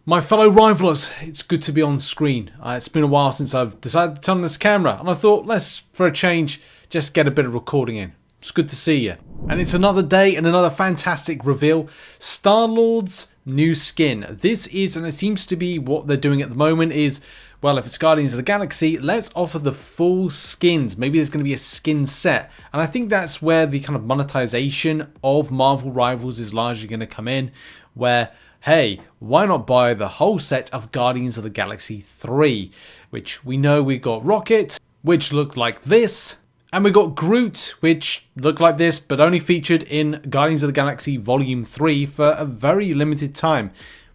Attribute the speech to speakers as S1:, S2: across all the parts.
S1: My fellow rivalers, it's good to be on screen. It's been a while since I've decided to turn on this camera, and I thought, let's, for a change, just get a bit of recording in. It's good to see you. And it's another day and another fantastic reveal. Star-Lord's new skin. This is, and it seems to be what they're doing at the moment is, well, if it's Guardians of the Galaxy, let's offer the full skins. Maybe there's going to be a skin set. And I think that's where the kind of monetization of Marvel Rivals is largely going to come in, where, hey, why not buy the whole set of Guardians of the Galaxy 3, which we know we got Rocket, which looked like this, and we got Groot, which looked like this, but only featured in Guardians of the Galaxy Volume 3 for a very limited time,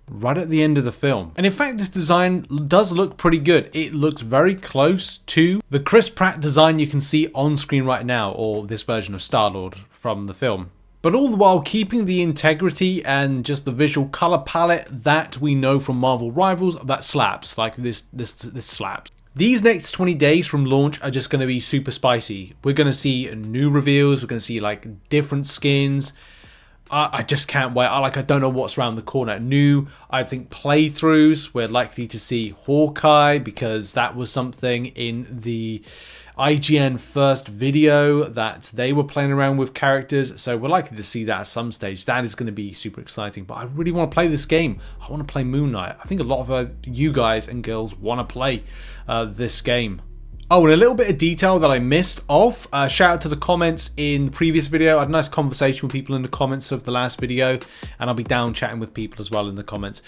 S1: right at the end of the film. And in fact, this design does look pretty good. It looks very close to the Chris Pratt design you can see on screen right now, or this version of Star-Lord from the film. But all the while keeping the integrity and just the visual color palette that we know from Marvel Rivals that slaps, like this slaps. These next 20 days from launch are just going to be super spicy. We're going to see new reveals, we're going to see like different skins. I just can't wait. I don't know what's around the corner. New, I think, playthroughs. We're likely to see Hawkeye because that was something in the IGN first video that they were playing around with characters. So we're likely to see that at some stage. That is going to be super exciting. But I really want to play this game. I want to play Moon Knight. I think a lot of you guys and girls want to play this game. Oh, and a little bit of detail that I missed off. Shout out to the comments in the previous video. I had a nice conversation with people in the comments of the last video, and I'll be down chatting with people as well in the comments.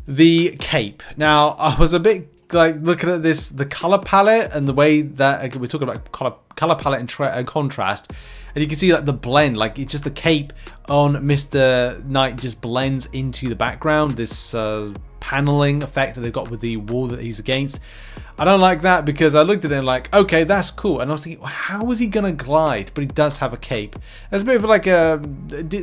S1: The cape. Now, I was a bit like looking at this, the color palette and the way that we're talking about color palette and contrast, and you can see like the blend, like it's just the cape on Mr. Knight just blends into the background. This paneling effect that they've got with the wall that he's against. I don't like that because I looked at it and like, okay, that's cool. And I was thinking, well, how is he going to glide? But he does have a cape. There's a bit of like a,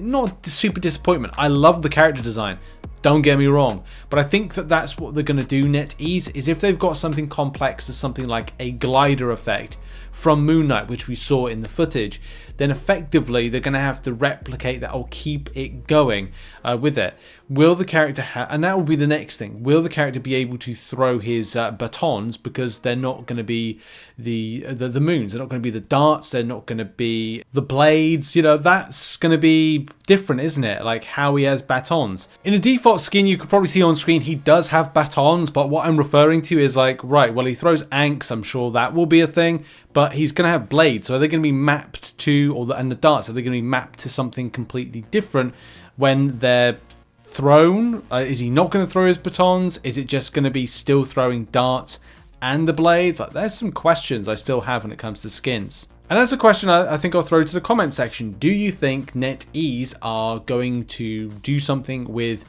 S1: not super disappointment. I love the character design. Don't get me wrong. But I think that that's what they're going to do, NetEase, is if they've got something complex as something like a glider effect from Moon Knight, which we saw in the footage, then effectively they're going to have to replicate that or keep it going with it. Will the character and that will be the next thing, will the character be able to throw his batons, because they're not going to be the moons, they're not going to be the darts, they're not going to be the blades, you know, that's going to be different, isn't it? Like how he has batons. In a default skin you could probably see on screen he does have batons, but what I'm referring to is like, right, well he throws anks, I'm sure that will be a thing, but he's going to have blades, so are they going to be mapped to, and the darts, are they going to be mapped to something completely different when they're thrown? Is he not going to throw his batons? Is it just going to be still throwing darts and the blades? Like, there's some questions I still have when it comes to skins. And that's a question I think I'll throw to the comment section. Do you think NetEase are going to do something with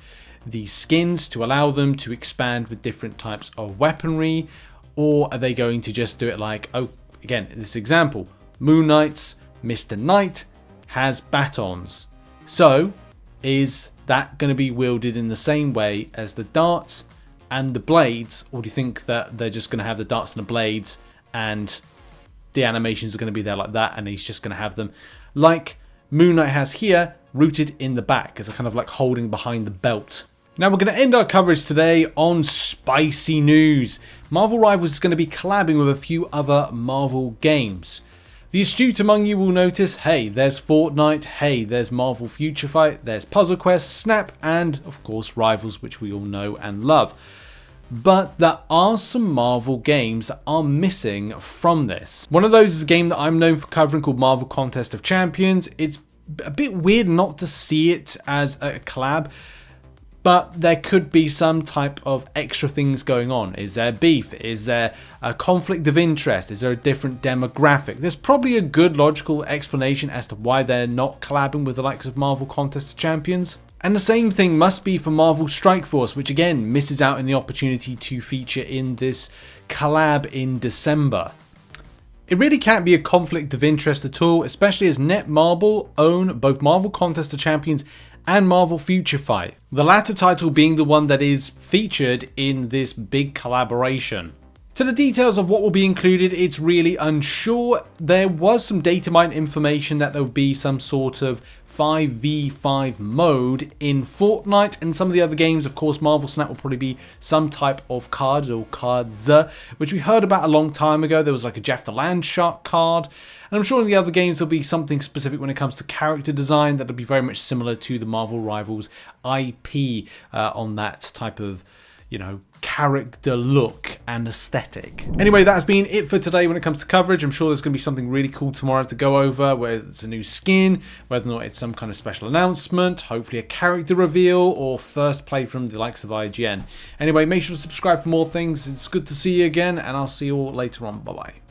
S1: the skins to allow them to expand with different types of weaponry? Or are they going to just do it like, oh, again, this example, Moon Knight's Mr. Knight has batons. So is that going to be wielded in the same way as the darts and the blades? Or do you think that they're just going to have the darts and the blades and the animations are going to be there like that, and he's just going to have them like Moon Knight has here, rooted in the back as a kind of like holding behind the belt? Now we're going to end our coverage today on spicy news. Marvel Rivals is going to be collabing with a few other Marvel games. The astute among you will notice, hey, there's Fortnite, hey, there's Marvel Future Fight, there's Puzzle Quest, Snap, and of course Rivals, which we all know and love. But there are some Marvel games that are missing from this. One of those is a game that I'm known for covering called Marvel Contest of Champions. It's a bit weird not to see it as a collab, but there could be some type of extra things going on. Is there beef? Is there a conflict of interest? Is there a different demographic? There's probably a good logical explanation as to why they're not collabing with the likes of Marvel Contest of Champions. And the same thing must be for Marvel Strike Force, which again misses out on the opportunity to feature in this collab in December. It really can't be a conflict of interest at all, especially as Netmarble own both Marvel Contest of Champions and Marvel Future Fight, the latter title being the one that is featured in this big collaboration. To the details of what will be included, it's really unsure. There was some data mine information that there would be some sort of 5v5 mode in Fortnite and some of the other games. Of course, Marvel Snap will probably be some type of cards or cards, which we heard about a long time ago. There was like a Jeff the Landshark card. And I'm sure in the other games there'll be something specific when it comes to character design that'll be very much similar to the Marvel Rivals IP on that type of, you know, character look and aesthetic. Anyway, that has been it for today when it comes to coverage. I'm sure there's going to be something really cool tomorrow to go over, whether it's a new skin, whether or not it's some kind of special announcement, hopefully a character reveal, or first play from the likes of IGN. Anyway, make sure to subscribe for more things. It's good to see you again, and I'll see you all later on. Bye-bye.